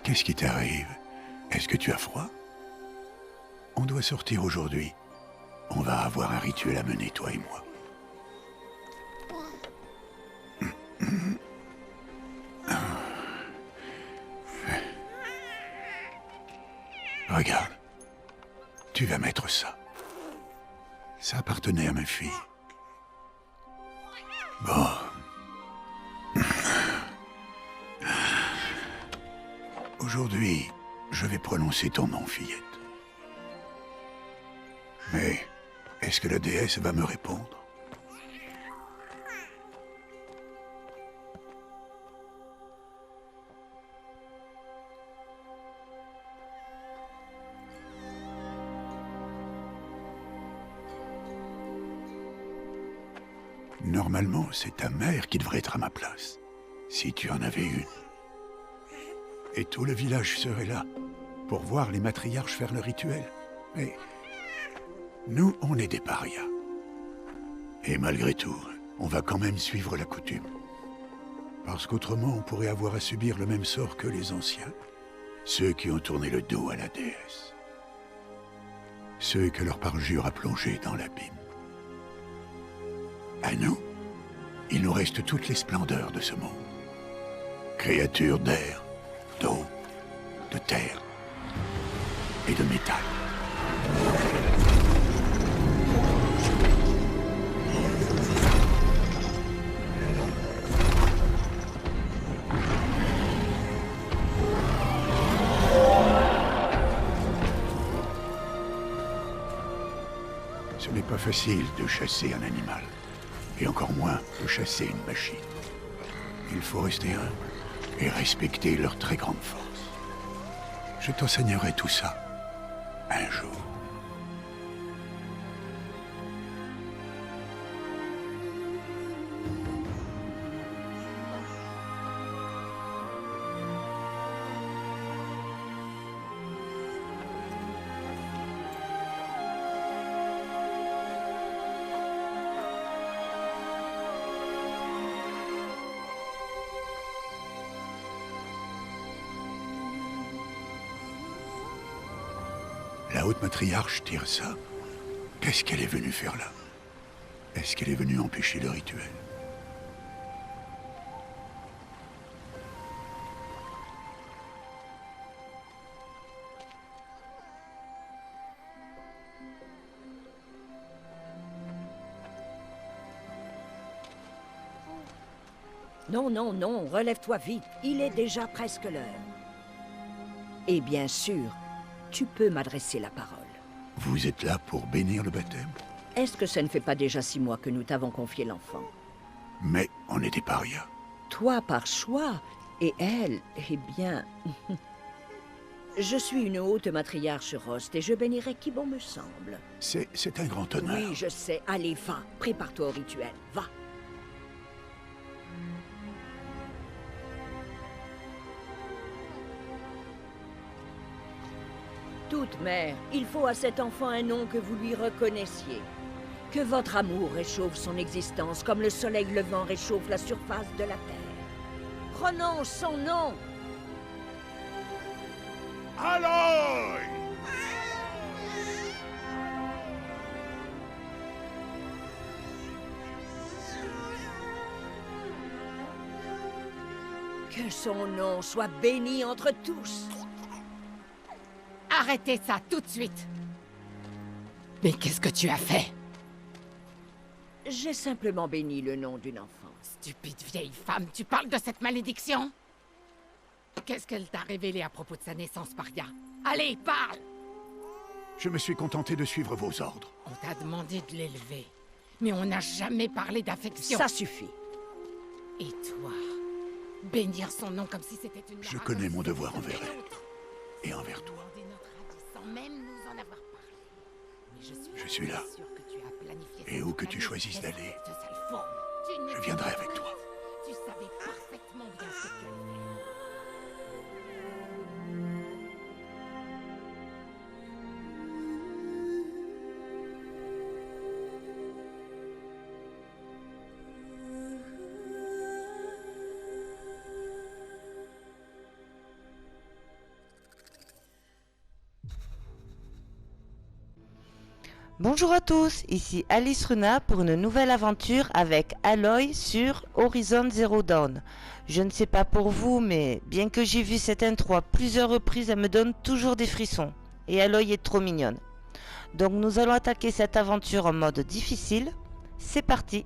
Qu'est-ce qui t'arrive? Est-ce que tu as froid? On doit sortir aujourd'hui. On va avoir un rituel à mener, toi et moi. Regarde. Tu vas mettre ça. Ça appartenait à ma fille. Bon. Aujourd'hui, je vais prononcer ton nom, fillette. Mais, est-ce que la déesse va me répondre? Normalement, c'est ta mère qui devrait être à ma place, si tu en avais une. Et tout le village serait là, pour voir les matriarches faire le rituel. Mais nous, on est des parias. Et malgré tout, on va quand même suivre la coutume. Parce qu'autrement, on pourrait avoir à subir le même sort que les anciens. Ceux qui ont tourné le dos à la déesse. Ceux que leur parjure a plongés dans l'abîme. À nous, il nous reste toutes les splendeurs de ce monde. Créatures d'air, d'eau, de terre et de métal. Ce n'est pas facile de chasser un animal. Et encore moins de chasser une machine. Il faut rester humble et respecter leur très grande force. Je t'enseignerai tout ça un jour. La haute matriarche Tirsa, qu'est-ce qu'elle est venue faire là? Est-ce qu'elle est venue empêcher le rituel? Non, non, non, relève-toi vite. Il est déjà presque l'heure. Et bien sûr, tu peux m'adresser la parole. Vous êtes là pour bénir le baptême? Est-ce que ça ne fait pas déjà 6 mois que nous t'avons confié l'enfant? Mais on est des parias. Toi par choix, et elle, eh bien... Je suis une haute matriarche Rost et je bénirai qui bon me semble. C'est un grand honneur. Oui, je sais. Allez, va. Prépare-toi au rituel. Va. Toute mère, il faut à cet enfant un nom que vous lui reconnaissiez. Que votre amour réchauffe son existence comme le soleil levant réchauffe la surface de la terre. Prononce son nom. Aloy! Que son nom soit béni entre tous. Arrêtez ça tout de suite! Mais qu'est-ce que tu as fait? J'ai simplement béni le nom d'une enfant. Stupide vieille femme, tu parles de cette malédiction? Qu'est-ce qu'elle t'a révélé à propos de sa naissance, Paria? Allez, parle! Je me suis contenté de suivre vos ordres. On t'a demandé de l'élever, mais on n'a jamais parlé d'affection. Ça suffit. Et toi, bénir son nom comme si c'était une... Je connais mon devoir envers elle. Et envers toi. Sans même nous en avoir parlé. Mais Je suis là. sûre que tu as planifié Et cette où que tu malédiction, choisisses d'aller, cette sale forme. Tu n'es je viendrai avec toi. Tu savais parfaitement bien ce que tu allais faire. Bonjour à tous, ici Alice Runa pour une nouvelle aventure avec Aloy sur Horizon Zero Dawn. Je ne sais pas pour vous, mais bien que j'ai vu cette intro à plusieurs reprises, elle me donne toujours des frissons. Et Aloy est trop mignonne. Donc nous allons attaquer cette aventure en mode difficile. C'est parti!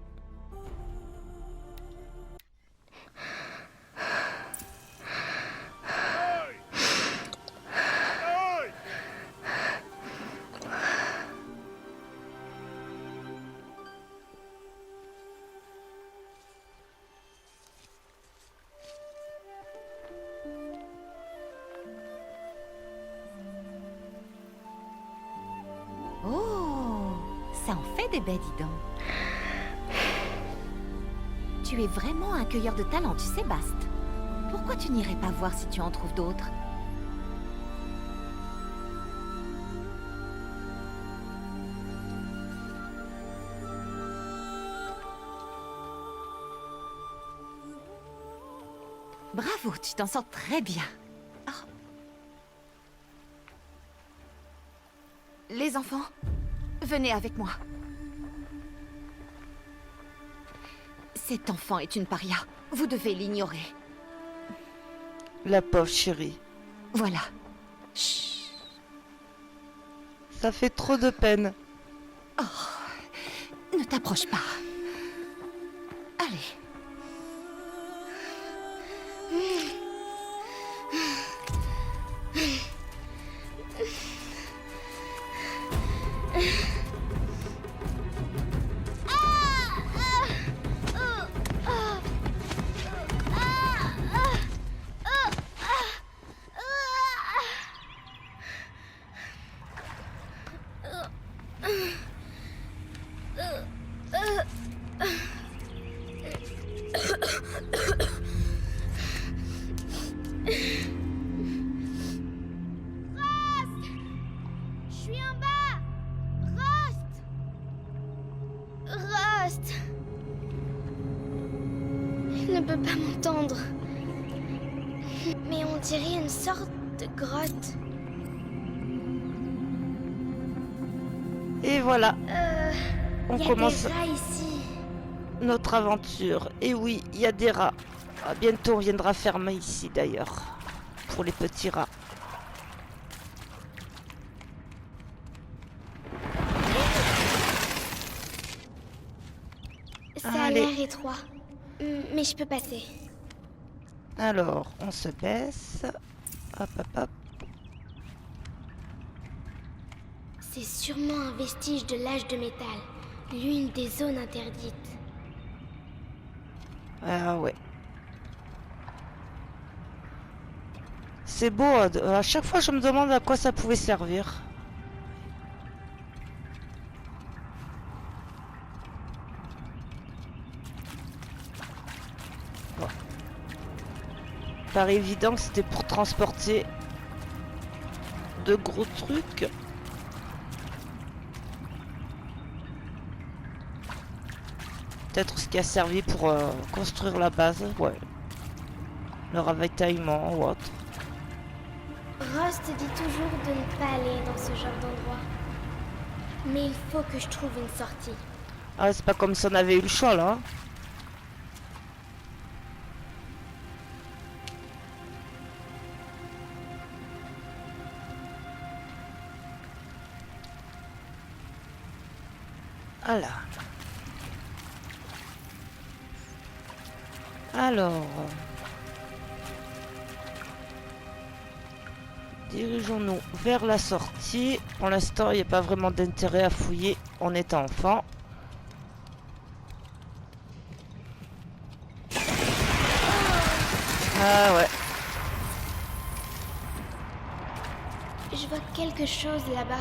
Oh, ça en fait des baies, dis donc. Tu es vraiment un cueilleur de talent, tu sais, Bast. Pourquoi tu n'irais pas voir si tu en trouves d'autres? Bravo, tu t'en sors très bien. Oh. Les enfants, venez avec moi. Cet enfant est une paria. Vous devez l'ignorer. La pauvre chérie. Voilà. Chut. Ça fait trop de peine. Oh, ne t'approche pas. Allez. Il ne peut pas m'entendre. Mais on dirait une sorte de grotte. Et voilà, on Il y a commence des rats ici. notre aventure. Et oui, il y a des rats. Ah, bientôt on viendra fermer ici d'ailleurs. Pour les petits rats. Ça a Allez. l'air étroit. Mais je peux passer. Alors, on se baisse. Hop, hop, hop. C'est sûrement un vestige de l'âge de métal. L'une des zones interdites. Ah ouais. C'est beau, à chaque fois je me demande à quoi ça pouvait servir. Bon. Paraît évident que c'était pour transporter de gros trucs. Peut-être ce qui a servi pour construire la base, ouais. Le ravitaillement ou autre. Rost dit toujours de ne pas aller dans ce genre d'endroit. Mais il faut que je trouve une sortie. Ah, c'est pas comme si on avait eu le choix là. Voilà. Alors, dirigeons-nous vers la sortie. Pour l'instant, il n'y a pas vraiment d'intérêt à fouiller en étant enfant. Ah ouais. Je vois quelque chose là-bas.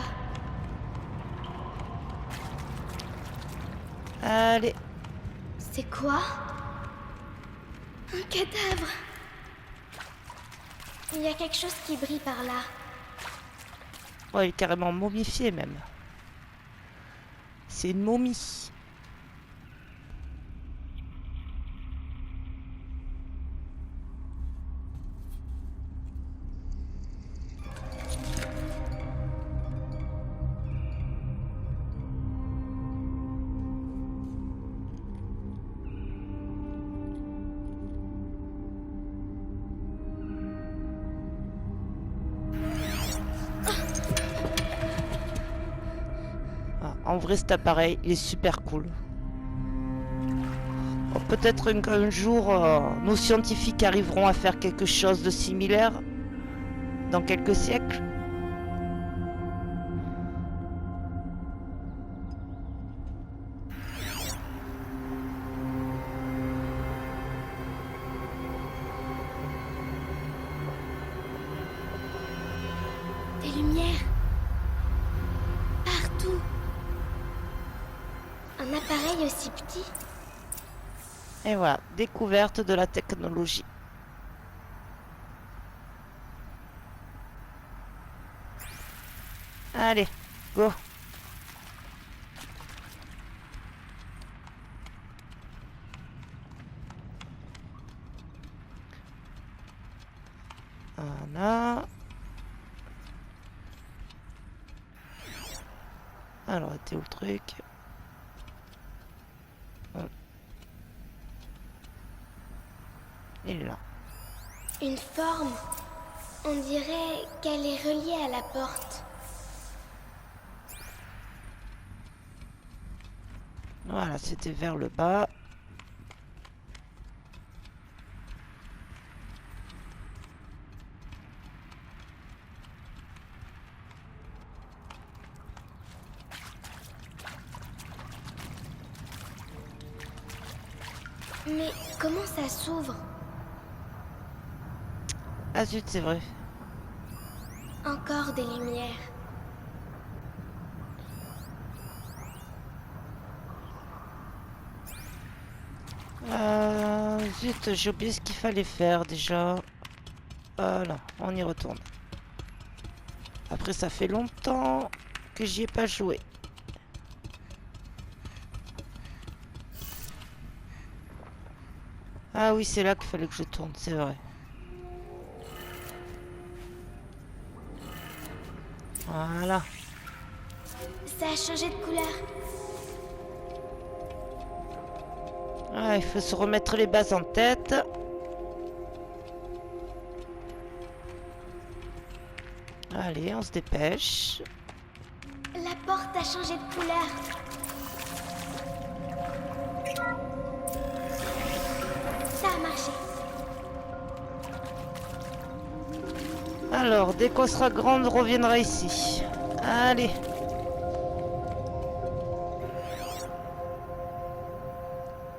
Allez. C'est quoi? Un cadavre. Il y a quelque chose qui brille par là. Oh, il est carrément momifié même. C'est une momie. En vrai, cet appareil, il est super cool. Bon, peut-être qu'un jour, nos scientifiques arriveront à faire quelque chose de similaire dans quelques siècles. Des lumières. Partout. Un appareil aussi petit. Et voilà, découverte de la technologie. Allez, go. Voilà. Alors, était où le truc? Il est là. Une forme. On dirait qu'elle est reliée à la porte. Voilà, c'était vers le bas. Mais comment ça s'ouvre? Ah zut, c'est vrai. Encore des lumières. Zut, j'ai oublié ce qu'il fallait faire déjà. Voilà, on y retourne. Après, ça fait longtemps que j'y ai pas joué. Ah oui, c'est là qu'il fallait que je tourne, c'est vrai. Voilà. Ça a changé de couleur. Ah, il faut se remettre les bases en tête. Allez, on se dépêche. La porte a changé de couleur. Ça a marché. Alors, dès qu'on sera grande, on reviendra ici. Allez.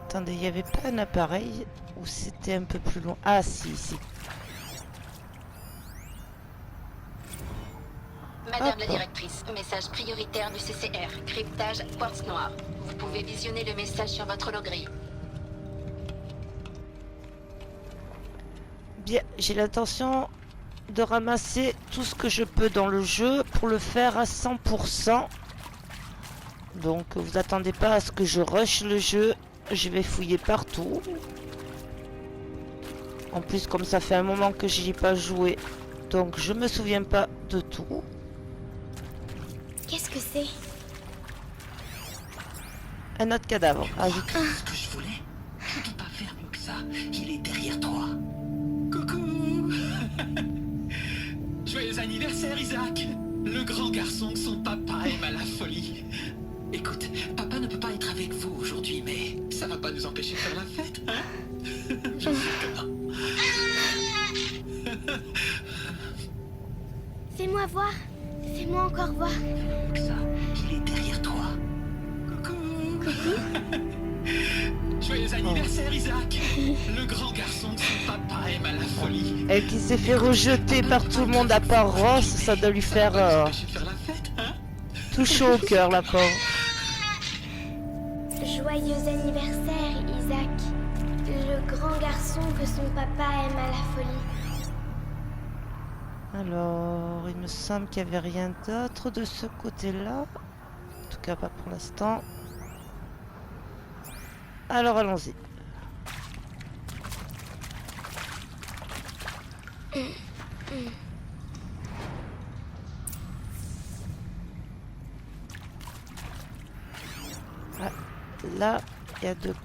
Attendez, il n'y avait pas un appareil ou c'était un peu plus loin? Ah si, ici. Madame Hop. la directrice, message prioritaire du CCR, cryptage quartz noir. Vous pouvez visionner le message sur votre loggrille. Bien, j'ai l'intention de ramasser tout ce que je peux dans le jeu pour le faire à 100%. Donc vous attendez pas à ce que je rush le jeu, je vais fouiller partout. En plus, comme ça fait un moment que j'y ai pas joué, donc je me souviens pas de tout. Qu'est-ce que c'est? Un autre cadavre. Ah, zut. Ce que je voulais, je ne peux pas faire mieux que ça. Il est derrière toi. Coucou. Joyeux anniversaire, Isaac. Le grand garçon que son papa aime à la folie. Écoute, papa ne peut pas être avec vous aujourd'hui, mais ça va pas nous empêcher de faire la fête, hein? Bien sûr que non. Fais-moi voir. Fais-moi encore voir. Que ça, il est derrière toi. Coucou. Joyeux anniversaire, Isaac. Le grand garçon que son papa aime à la folie. Elle qui s'est fait rejeter par tout le monde à part Ross, ça doit lui faire tout chaud au cœur, la pauvre. Joyeux anniversaire, Isaac. Le grand garçon que son papa aime à la folie. Alors, il me semble qu'il n'y avait rien d'autre de ce côté-là. En tout cas, pas pour l'instant. Alors, allons-y. Ah, là, il y a de...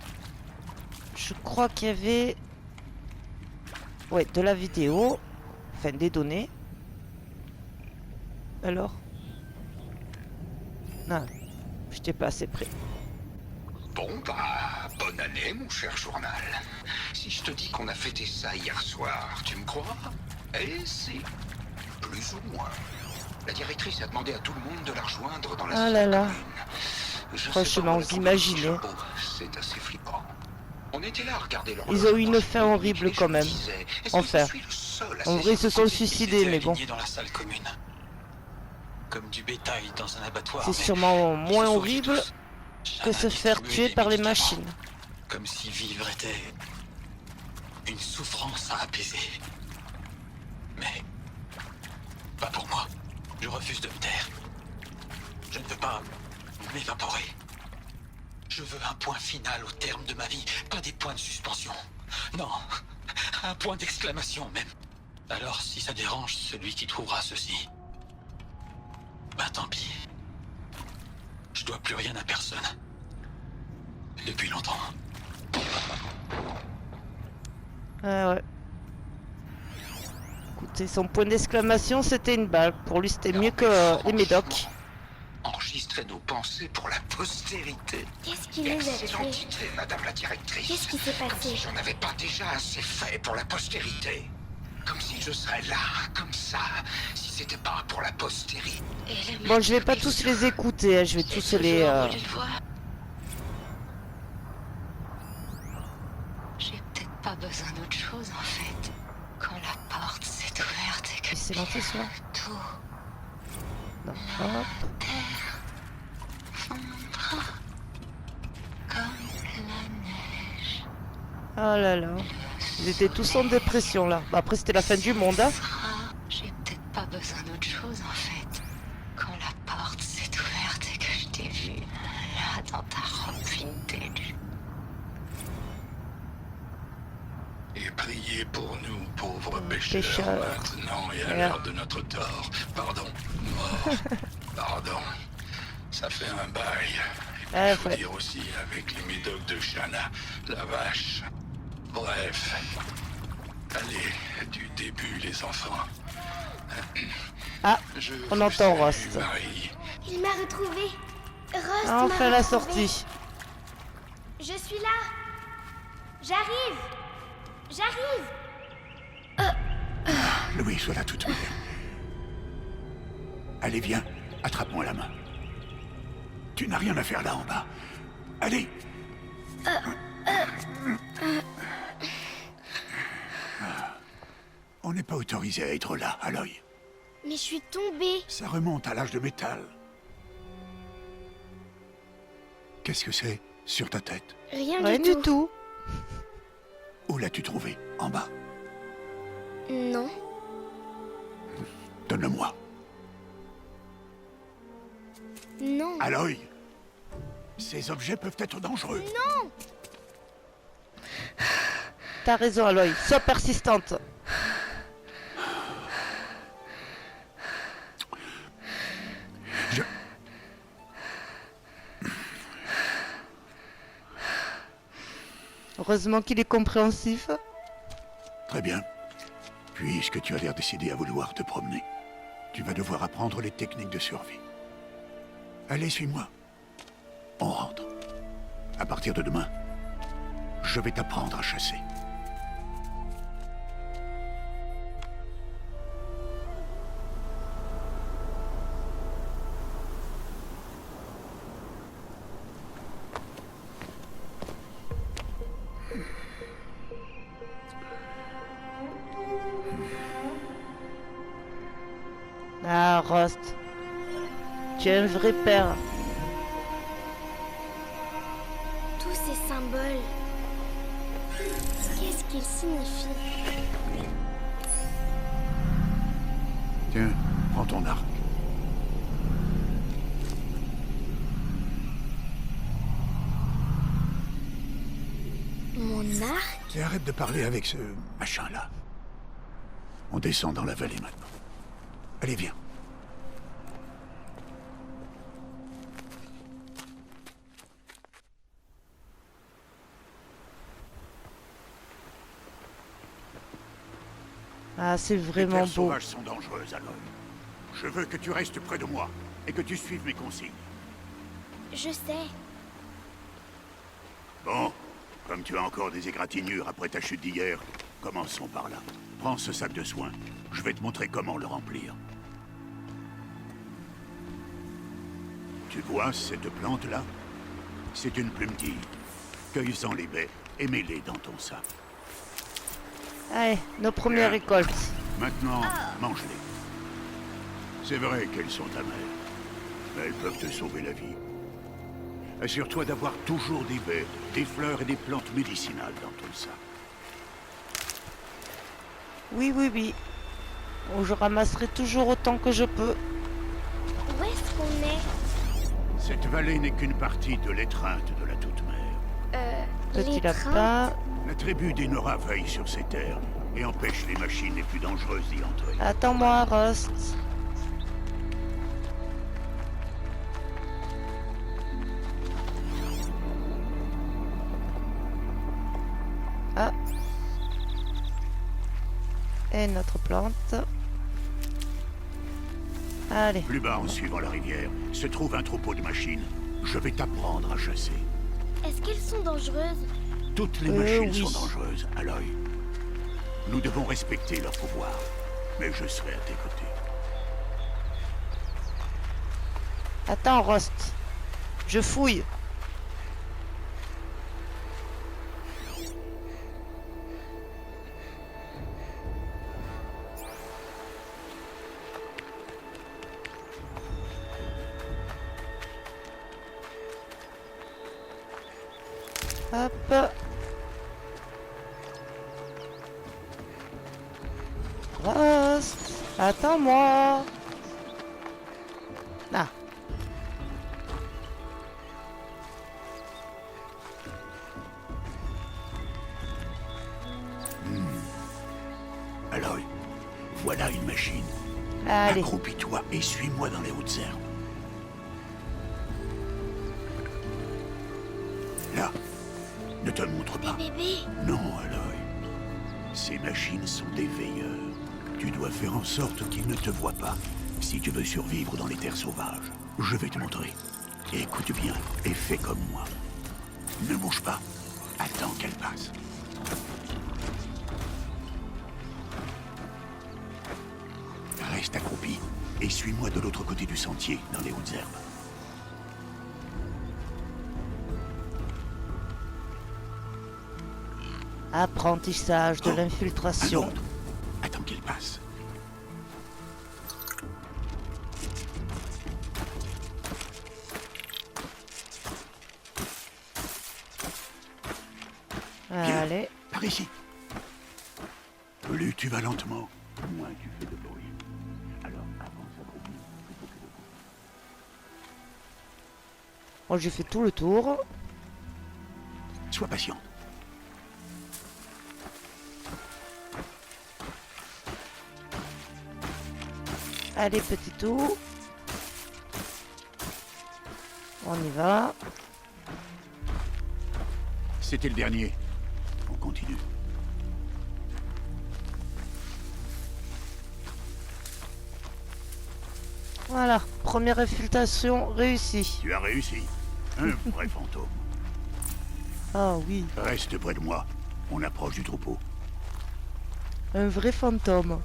Je crois qu'il y avait... Ouais, de la vidéo. Enfin, des données. Alors? Non. J'étais pas assez près. Bon, bah, bonne année, mon cher journal. Si je te dis qu'on a fêté ça hier soir, tu me crois? Eh si, plus ou moins. La directrice a demandé à tout le monde de la rejoindre dans la Ah salle là là. commune. Je sais Franchement, pas, on a vous compris imaginez. le chapeau. C'est assez flippant. On était là à regarder leur... Ils ont eu une fin horrible quand même. Enfin. En vrai, ils se sont suicidés, mais bon. Dans la salle commune. Comme du bétail dans un abattoir. C'est mais sûrement ils moins se sont horrible tous. que se faire tuer par les machines. Comme si vivre était une souffrance à apaiser. Mais pas pour moi. Je refuse de me taire. Je ne veux pas m'évaporer. Je veux un point final au terme de ma vie, pas des points de suspension. Non, un point d'exclamation même. Alors si ça dérange celui qui trouvera ceci, bah tant pis. Je dois plus rien à personne. Depuis longtemps. Ah ouais. Écoutez, son point d'exclamation, c'était une balle. Pour lui, c'était mieux que les médocs. Enregistrer nos pensées pour la postérité. Qu'est-ce qu'il les a fait? Excellente idée, madame la directrice. Qu'est-ce qui s'est Comme passé? si j'en avais pas déjà assez fait pour la postérité. Comme si je serais là, comme ça, si c'était pas pour la postérité. Bon, je vais pas tous les écouter, hein, je vais tous les... J'ai peut-être pas besoin d'autre chose en fait. Quand la porte s'est ouverte et que C'est lancé ce soir. tout Non, hop. fondra comme la neige. Oh là là. Ils étaient tous en dépression là. Bah, après, c'était la fin du monde, hein. J'ai peut-être pas besoin d'autre chose en fait. Quand la porte s'est ouverte et que je t'ai vu là dans ta robe vintage. Et priez pour nous, pauvres pécheurs, pécheurs, maintenant et à l'heure de notre tort. Pardon, mort, pardon. Ça fait un bail. Et puis, faut dire aussi avec les médocs de Shanna, la vache. Bref. Allez, du début, les enfants. Ah, on entend Rost. Il m'a retrouvé. Rost Ah, enfin m'a la retrouvé. sortie. Je suis là. J'arrive. J'arrive. Louis, sois là tout de suite. Allez, viens, attrape-moi la main. Tu n'as rien à faire là en bas. Allez. On n'est pas autorisé à être là, Aloy. Mais je suis tombée. Ça remonte à l'âge de métal. Qu'est-ce que c'est sur ta tête? Rien Rien du du tout. tout. Où l'as-tu trouvé? En bas? Non. Donne-le-moi. Non. Aloy, ces objets peuvent être dangereux. Non. T'as raison, Aloy. Sois persistante. Heureusement qu'il est compréhensif. Très bien. Puisque tu as l'air décidé à vouloir te promener, tu vas devoir apprendre les techniques de survie. Allez, suis-moi. On rentre. À partir de demain, je vais t'apprendre à chasser. Ah, Rost. Tu es un vrai père. Tous ces symboles. Qu'est-ce qu'ils signifient? Tiens, prends ton arc. Mon arc? Et arrête de parler avec ce machin-là. On descend dans la vallée maintenant. Allez, viens. Ah, c'est Les vraiment terres beau. sauvages sont dangereuses, Aloy. Je veux que tu restes près de moi et que tu suives mes consignes. Je sais. Bon, comme tu as encore des égratignures après ta chute d'hier, commençons par là. Prends ce sac de soins. Je vais te montrer comment le remplir. Tu vois cette plante-là? C'est une plumetille. Cueille-en les baies et mets-les dans ton sac. Allez, nos premières Bien. récoltes. Maintenant, mange-les. C'est vrai qu'elles sont amères, mais elles peuvent te sauver la vie. Assure-toi d'avoir toujours des baies, des fleurs et des plantes médicinales dans ton sac. Oui, oui, oui. Bon, je ramasserai toujours autant que je peux. Où est-ce qu'on est? Cette vallée n'est qu'une partie de l'étreinte de la Toute-Mère. Petit trains? lapin. La tribu des Nora veille sur ces terres et empêche les machines les plus dangereuses d'y entrer. Attends-moi, Rust. Ah. Et notre plante. Allez. Plus bas, en suivant la rivière, se trouve un troupeau de machines. Je vais t'apprendre à chasser. Est-ce qu'elles sont dangereuses? Toutes les machines oui. sont dangereuses, Aloy. Nous devons respecter leur pouvoir, mais je serai à tes côtés. Attends, Rust. Je fouille. Hop. Rust. Attends-moi. Ah. Aloy, voilà une machine. Allez. Accroupis-toi et suis-moi dans les hautes herbes. Là, ne te montre pas. Bébé, Non, Aloy. Ces machines sont des veilleurs. Tu dois faire en sorte qu'ils ne te voient pas, si tu veux survivre dans les terres sauvages. Je vais te montrer. Écoute bien et fais comme moi. Ne bouge pas. Attends qu'elle passe. Reste accroupi et suis-moi de l'autre côté du sentier, dans les hautes herbes. Apprentissage de Oh, l'infiltration. un autre. Attends qu'il passe. Bien. Allez. Par ici. Plus tu vas lentement, moins tu fais de bruit. Alors avance accroupi plutôt que de courir. Bon, j'ai fait tout le tour. Sois patient. Allez, petit tour. On y va. C'était le dernier. On continue. Voilà. Première infiltration réussie. Tu as réussi. Un vrai fantôme. Ah oui. Reste près de moi. On approche du troupeau. Un vrai fantôme.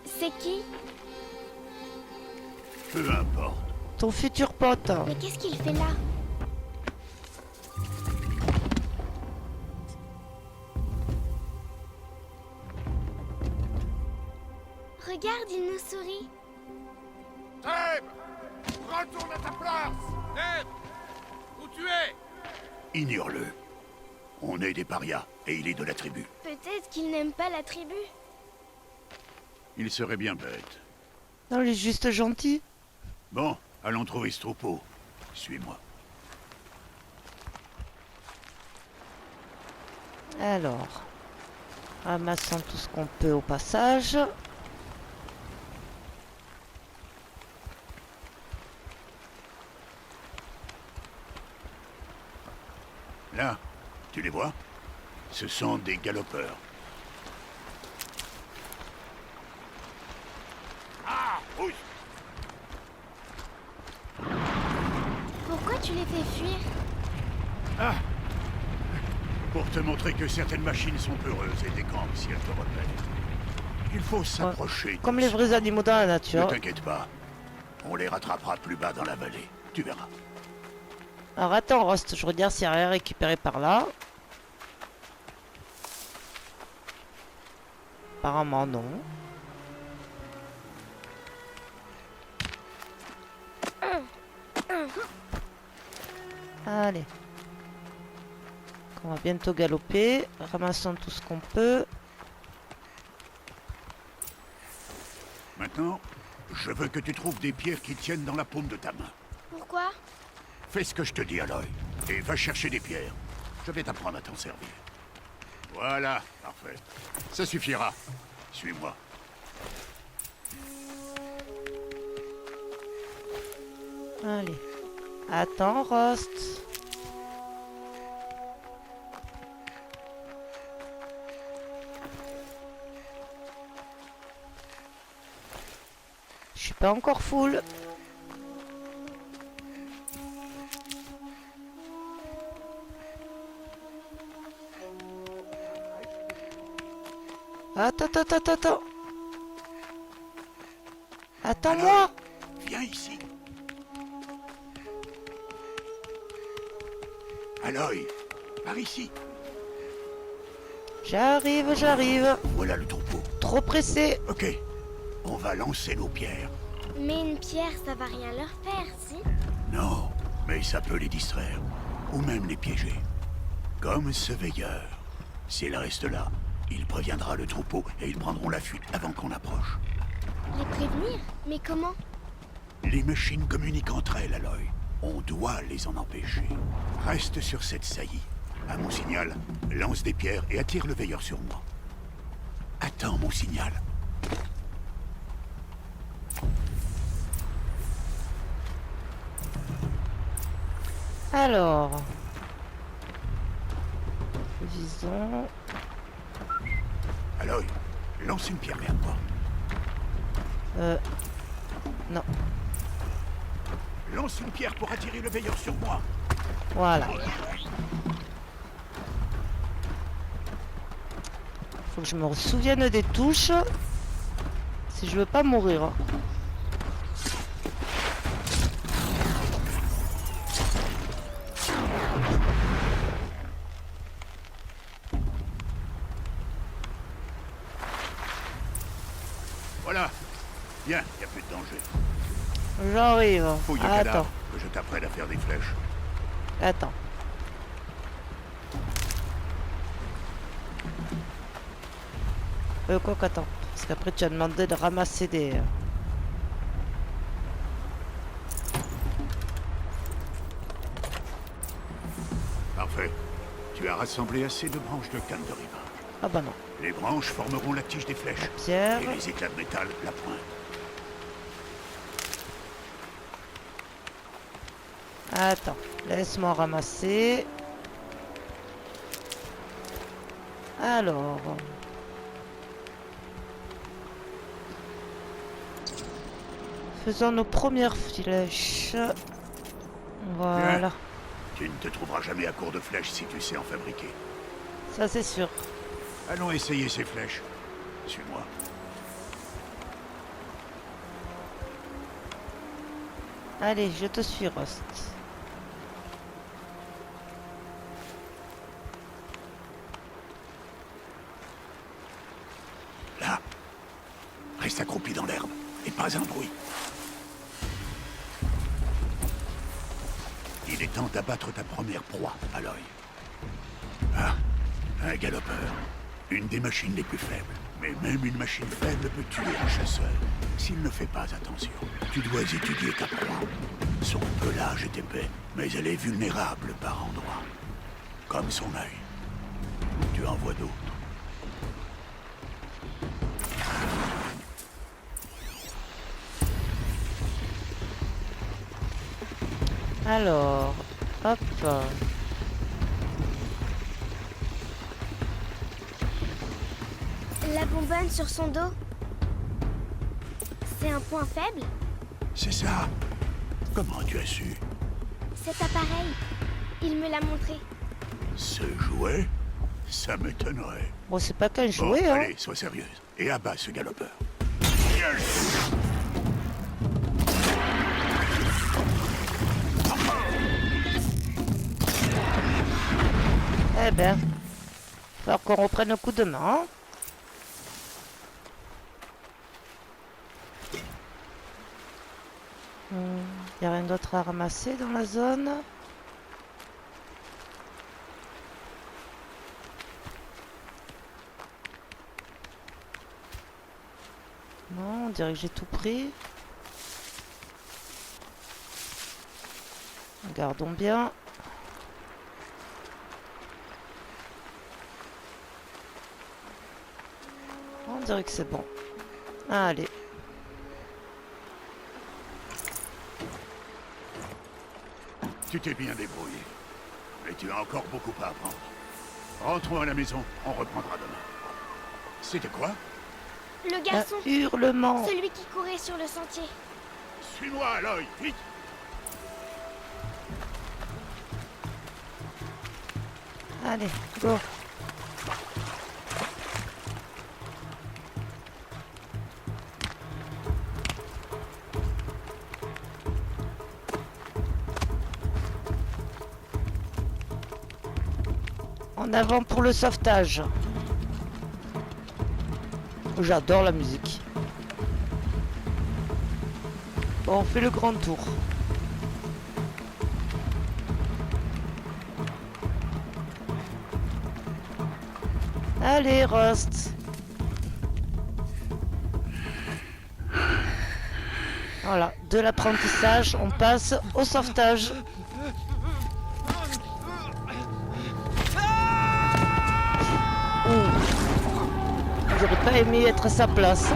c'est qui? Peu importe. Ton futur pote. Mais qu'est-ce qu'il fait là? Regarde, il nous sourit. Trêve! Retourne à ta place! Trêve! Où tu es? Ignore-le. On est des parias et il est de la tribu. Peut-être qu'il n'aime pas la tribu. Il serait bien bête. Non, il est juste gentil. Bon, allons trouver ce troupeau. Suis-moi. Alors. Ramassons tout ce qu'on peut au passage. Là, tu les vois? Ce sont des galopeurs. Ah, oui. Pourquoi tu les fais fuir? Ah. Pour te montrer que certaines machines sont peureuses et décampent si elles te repèrent. Il faut s'approcher. Comme les vrais animaux dans la nature. Ne t'inquiète pas. On les rattrapera plus bas dans la vallée. Tu verras. Alors attends, Rust, je regarde s'il n'y a rien récupéré par là. Apparemment non. Allez. On va bientôt galoper. Ramassons tout ce qu'on peut. Maintenant, je veux que tu trouves des pierres qui tiennent dans la paume de ta main. Pourquoi? Fais ce que je te dis, Aloy. Et va chercher des pierres. Je vais t'apprendre à t'en servir. Voilà, parfait. Ça suffira. Suis-moi. Allez. Attends, Rust. Je suis pas encore full. Attends. Attends-moi. Viens ici. Aloy, par ici. J'arrive. Voilà le troupeau. Trop pressé. Ok, on va lancer nos pierres. Mais une pierre, ça va rien leur faire, si? Non, mais ça peut les distraire. Ou même les piéger. Comme ce veilleur. S'il reste là, il préviendra le troupeau et ils prendront la fuite avant qu'on approche. Les prévenir? Mais comment? Les machines communiquent entre elles, Aloy. On doit les en empêcher. Reste sur cette saillie. À mon signal, lance des pierres et attire le veilleur sur moi. Attends mon signal. Alors. Visons. Aloy, lance une pierre vers moi. Non. Lance une pierre pour attirer le veilleur sur moi. Voilà. Faut que je me souvienne des touches. Si je veux pas mourir. Voilà. Bien, il n'y a plus de danger. J'arrive. Fouille le Attends. cadavre, que je t'apprenne à faire des flèches. Attends. Quoi qu'attends. Parce qu'après tu as demandé de ramasser des... Parfait. Tu as rassemblé assez de branches de canne de rivage. Ah bah non. Les branches formeront la tige des flèches. Pierre. Et les éclats de métal, la pointe. Attends. Laisse-moi ramasser. Alors... Faisons nos premières flèches. Voilà. Bien. Tu ne te trouveras jamais à court de flèches si tu sais en fabriquer. Ça c'est sûr. Allons essayer ces flèches. Suis-moi. Allez, je te suis, Rust. Là. Reste accroupi dans l'herbe. Et pas un bruit. Il est temps d'abattre ta première proie, Aloy. Ah, un galopeur. Une des machines les plus faibles. Mais même une machine faible peut tuer un chasseur. S'il ne fait pas attention, tu dois étudier ta proie. Son pelage est épais, mais elle est vulnérable par endroits. Comme son œil. Tu en vois d'autres. Alors, hop. La bonbonne sur son dos. C'est un point faible? C'est ça. Comment tu as su? Cet appareil, il me l'a montré. Ce jouet? Ça m'étonnerait. Bon, c'est pas qu'un Bon, jouet, hein. allez, sois sérieuse. Et abat ce galopeur. Eh ben, faut qu'on reprenne un coup de main. Y a rien d'autre à ramasser dans la zone. Non, on dirait que j'ai tout pris. Regardons bien. On dirait que c'est bon. Allez. Tu t'es bien débrouillé. Mais tu as encore beaucoup à apprendre. Rentrons à la maison, on reprendra demain. C'était quoi? Le garçon, Un hurlement. celui qui courait sur le sentier. Suis-moi, Aloy, vite! Allez, go. En avant pour le sauvetage. J'adore la musique. Bon, on fait le grand tour. Allez, Rust. Voilà, de l'apprentissage, on passe au sauvetage. J'aurais pas aimé être à sa place.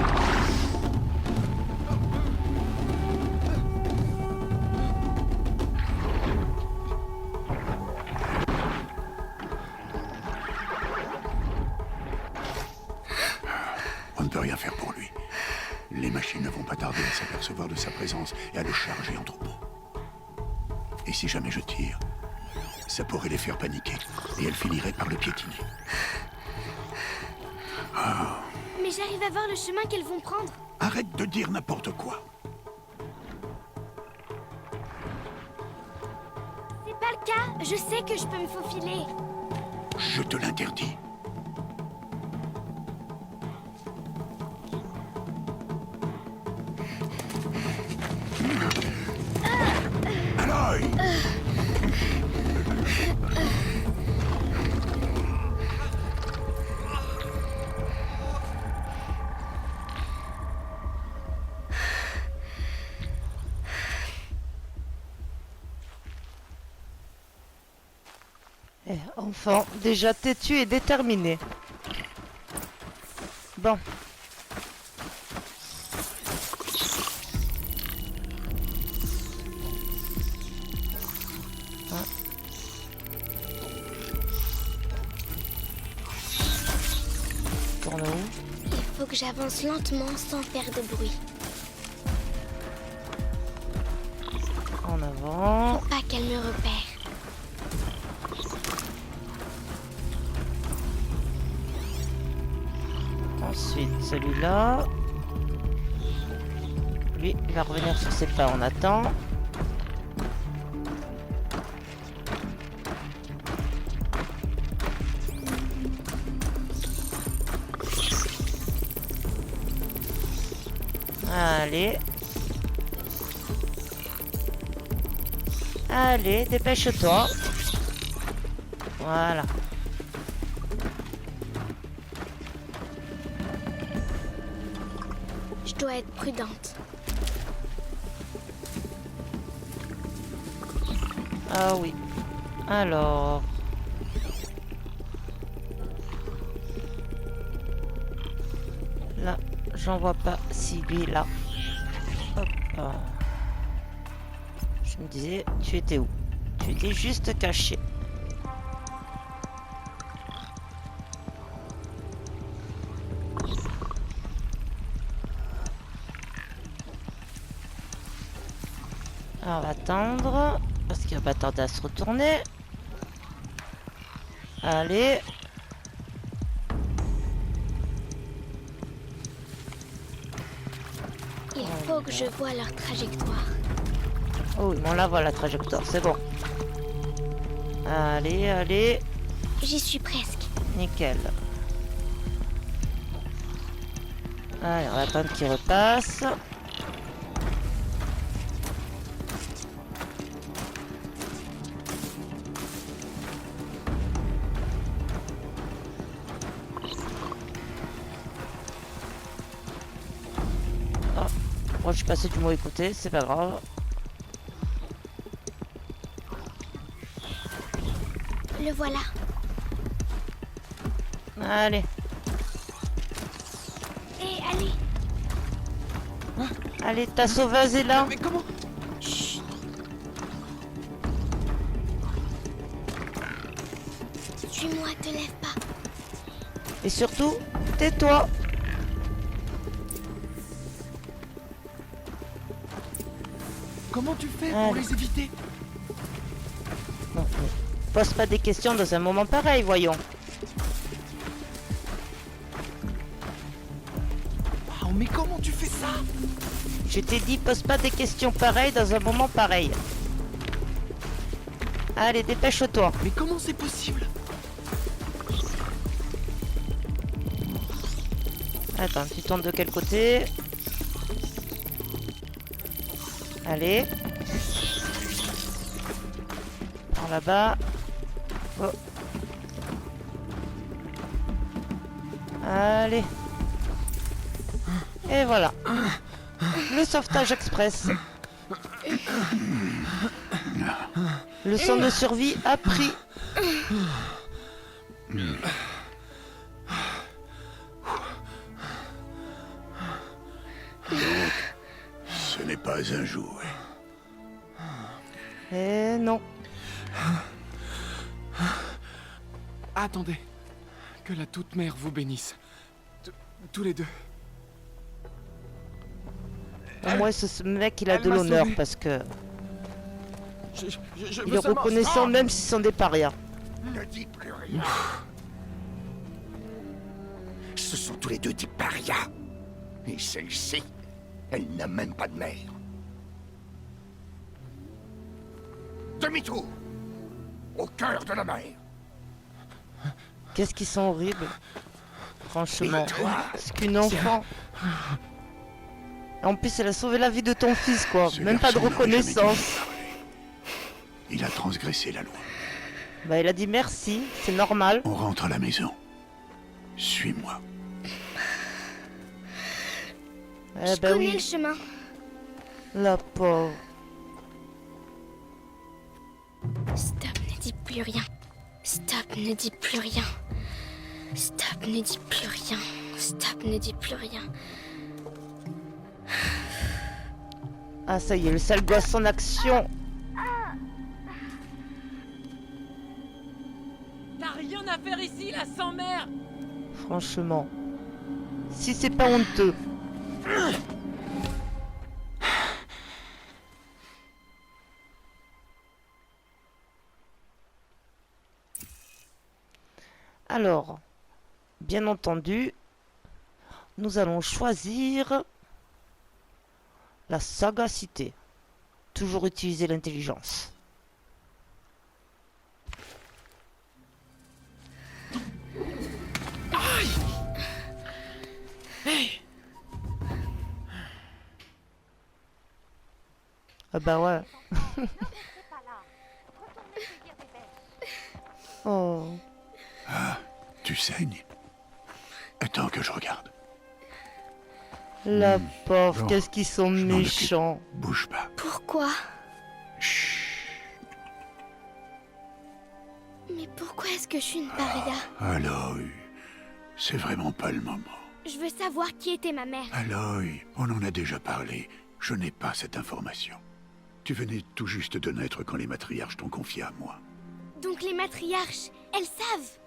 On ne peut rien faire pour lui. Les machines ne vont pas tarder à s'apercevoir de sa présence et à le charger en troupeau. Et si jamais je tire, ça pourrait les faire paniquer et elles finiraient par le piétiner. Mais j'arrive à voir le chemin qu'elles vont prendre. Arrête de dire n'importe quoi. C'est pas le cas, je sais que je peux me faufiler. Je te l'interdis. Aloy! Enfant, déjà têtu et déterminé. Bon. Ah. Tourne où? Il faut que j'avance lentement sans faire de bruit. En avant. Pour pas qu'elle me repère. Ensuite, celui-là. Lui, il va revenir sur ses pas, on attend. Allez. Allez, dépêche-toi. Voilà. Je dois être prudente. Ah oui. Alors. Là, j'en vois pas. Si, lui, là. Hop. Je me disais, tu étais où? Tu étais juste caché. Alors, on va attendre. Parce qu'il va pas tarder à se retourner. Allez. Il faut que je voie leur trajectoire. Oh, on la voit la trajectoire, c'est bon. Allez, allez. J'y suis presque. Nickel. Allez, on va attendre qu'il repasse. Oh, moi je suis passé du mauvais côté, c'est pas grave. Le voilà. Allez. Et allez. Allez, ta sauveuse est là. Mais comment? Chut. Suis-moi, te lève pas. Et surtout, tais-toi. Comment tu fais pour Allez. les éviter? Non, mais pose pas des questions dans un moment pareil, voyons. Wow, mais comment tu fais ça? Je t'ai dit, pose pas des questions pareilles dans un moment pareil. Allez, dépêche-toi. Mais comment c'est possible? Attends, tu tournes de quel côté? Allez. Par là-bas. Oh. Allez. Et voilà. Le sauvetage express. Leçon de survie a pris. Ce n'est pas un jouet. Eh non. Attendez. Que la toute mère vous bénisse. Tous les deux. Au moins, ce mec, il a Elle de m'a l'honneur sauvé. parce que Je il veux est seulement- reconnaissant Ah même s'ils sont des parias. Ne dis plus rien. Ce sont tous les deux des parias. Et celle-ci, elle n'a même pas de mère. Demi-tour. Au cœur de la mer. Qu'est-ce qu'ils sont horribles. Franchement. Et toi, C'est qu'une enfant. En plus, elle a sauvé la vie de ton fils, quoi. Ce Même pas de garçon n'aurait jamais dû reconnaissance. me parler. Il a transgressé la loi. Bah, il a dit merci, c'est normal. On rentre à la maison. Suis-moi. Eh Je ben connais le oui, chemin. la pauvre. Stop, ne dis plus rien. Stop, ne dis plus rien. Stop, ne dis plus rien. Stop, ne dis plus rien. Ah, ça y est, le sale gosse en action. T'as rien à faire ici, la sans-mère! Franchement. Si c'est pas honteux. Alors, bien entendu, nous allons choisir la sagacité. Toujours utiliser l'intelligence. Ah bah ouais. Oh. Tu saignes? Attends que je regarde. La pauvre, Bon, qu'est-ce qu'ils sont je m'en occupe. méchants. Bouge pas. Pourquoi? Chut. Mais pourquoi est-ce que je suis une paria? Aloy, c'est vraiment pas le moment. Je veux savoir qui était ma mère. Aloy, on en a déjà parlé. Je n'ai pas cette information. Tu venais tout juste de naître quand les matriarches t'ont confié à moi. Donc les matriarches, elles savent.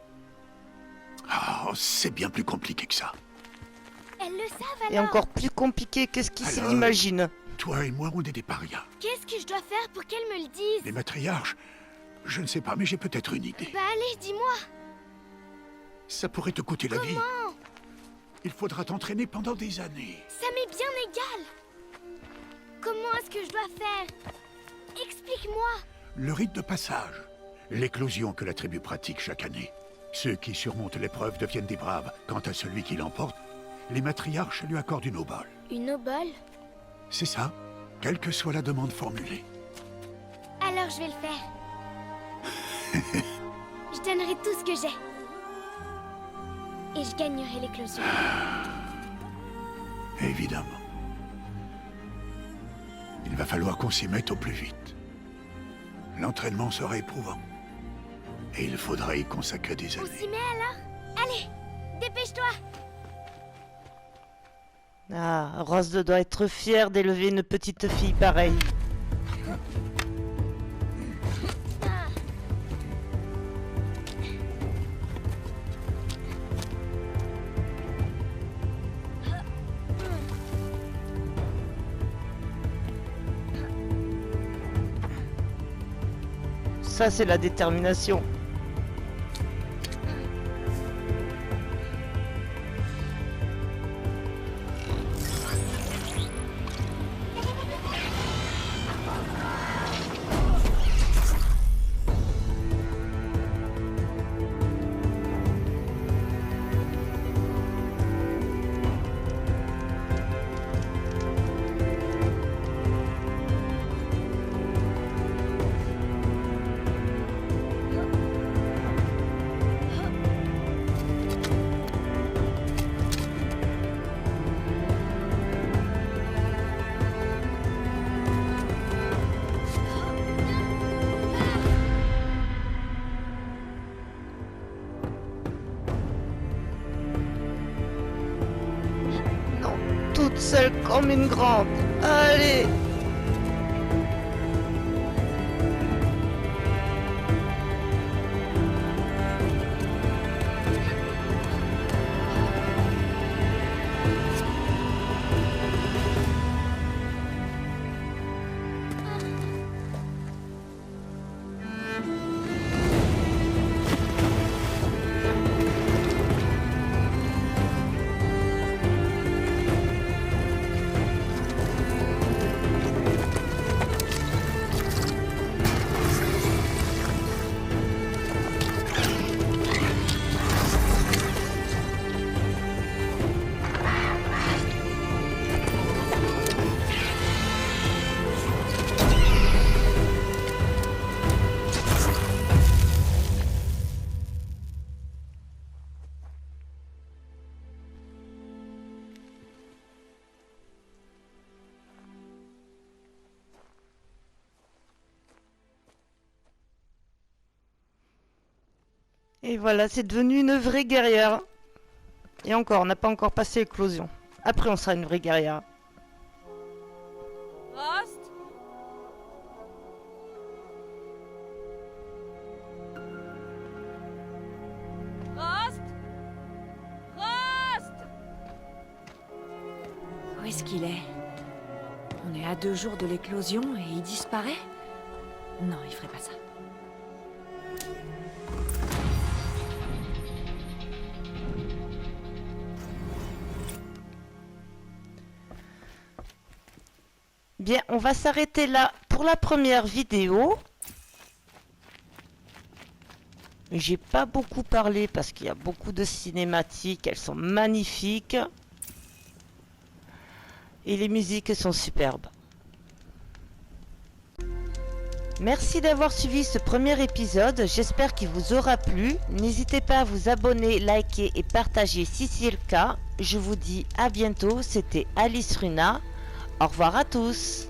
Ah, c'est bien plus compliqué que ça. Elles le savent Et alors. encore plus compliqué que ce qu'ils Alors s'imaginent. toi et moi, on est des parias. Qu'est-ce que je dois faire pour qu'elle me le dise? Les matriarches, je ne sais pas, mais j'ai peut-être une idée. Bah allez, dis-moi. Ça pourrait te coûter la vie. Comment? Il faudra t'entraîner pendant des années. Ça m'est bien égal. Comment est-ce que je dois faire? Explique-moi. Le rite de passage. L'éclosion que la tribu pratique chaque année. Ceux qui surmontent l'épreuve deviennent des braves. Quant à celui qui l'emporte, les matriarches lui accordent une obole. Une obole? C'est ça, quelle que soit la demande formulée. Alors je vais le faire. Je donnerai tout ce que j'ai. Et je gagnerai l'éclosion. Évidemment. Il va falloir qu'on s'y mette au plus vite. L'entraînement sera éprouvant. Et il faudra y consacrer des On années. s'y met alors? Allez, dépêche-toi. Ah, Rose doit être fière d'élever une petite fille pareille. Ça, c'est la détermination. Toute seule comme une grande. Allez! Et voilà, c'est devenu une vraie guerrière. Et encore, on n'a pas encore passé l'éclosion. Après, on sera une vraie guerrière. Rost? Rost? Rost? Où est-ce qu'il est? On est à 2 jours de l'éclosion et il disparaît? Non, il ferait pas ça. Bien, on va s'arrêter là pour la première vidéo. J'ai pas beaucoup parlé parce qu'il y a beaucoup de cinématiques, elles sont magnifiques. Et les musiques sont superbes. Merci d'avoir suivi ce premier épisode, j'espère qu'il vous aura plu. N'hésitez pas à vous abonner, liker et partager si c'est le cas. Je vous dis à bientôt, c'était Alice Runa. Au revoir à tous.